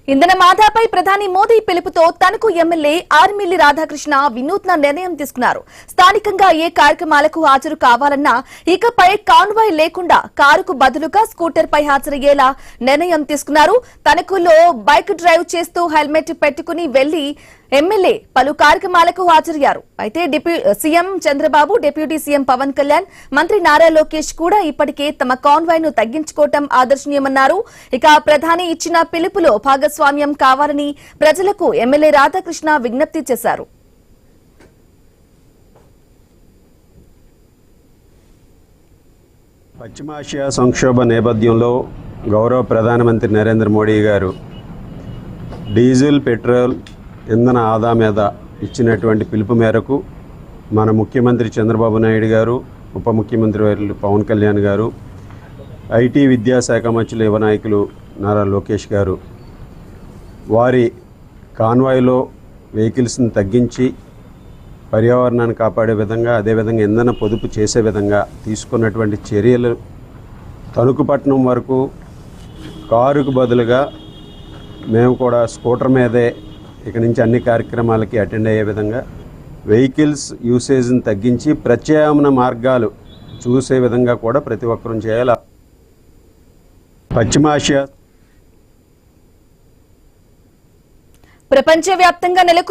ఇంధన మాదాపై ప్రధాని మోదీ పిలుపుతో తణుకు ఎమ్మెల్యే ఆర్మిల్లి రాధాకృష్ణ వినూత్న నిర్ణయం తీసుకున్నారు. స్థానికంగా ఏ కార్యక్రమాలకు హాజరు కావాలన్నా ఇకపై కాన్వాయ్ లేకుండా కారుకు బదులుగా స్కూటర్ పై హాజరయ్యేలా నిర్ణయం తీసుకున్నారు. తణుకులో బైక్ డ్రైవ్ చేస్తూ హెల్మెట్ పెట్టుకుని వెళ్లి ఎమ్మెల్యే పలు కార్యక్రమాలకు హాజరయ్యారు. అయితే CM Chandrababu, deputy CM Pawan Kalyan, మంత్రి నారా లోకేష్ కూడా ఇప్పటికే తమ కాన్వాయ్ ను తగ్గించుకోవటం ఆదర్శనీయమన్నారు. ఇక ప్రధాని ఇచ్చిన పిలుపులో భాగస్వామ్యం కావాలని ప్రజలకు ఎమ్మెల్యే రాధాకృష్ణ విజ్ఞప్తి చేశారు. పశ్చిమాసియా సంక్షోభ నేపథ్యంలో గౌరవ ప్రధానమంత్రి నరేంద్ర మోడీ గారు డీజిల్, పెట్రోల్ ఇంధన ఆదా మీద ఇచ్చినటువంటి పిలుపు మేరకు మన ముఖ్యమంత్రి చంద్రబాబు నాయుడు గారు, ఉప ముఖ్యమంత్రి వర్యులు పవన్ కళ్యాణ్ గారు, ఐటీ విద్యాశాఖ మంత్రులు యువ నాయకులు నారా లోకేష్ గారు వారి కాన్వాయ్లో వెహికల్స్ని తగ్గించి పర్యావరణాన్ని కాపాడే విధంగా, అదేవిధంగా ఇంధన పొదుపు చేసే విధంగా తీసుకున్నటువంటి చర్యలు తణుకుపట్నం వరకు కారుకు బదులుగా మేము కూడా స్కూటర్ మీదే ఇక నుంచి అన్ని కార్యక్రమాలకి అటెండ్ అయ్యే విధంగా వెహికల్స్ యూసేజ్ని తగ్గించి ప్రత్యామ్నాయ మార్గాలు చూసే విధంగా కూడా ప్రతి ఒక్కరూ చేయాలి. పశ్చిమాసియా ప్రపంచవ్యాప్తంగా నెలకొన్న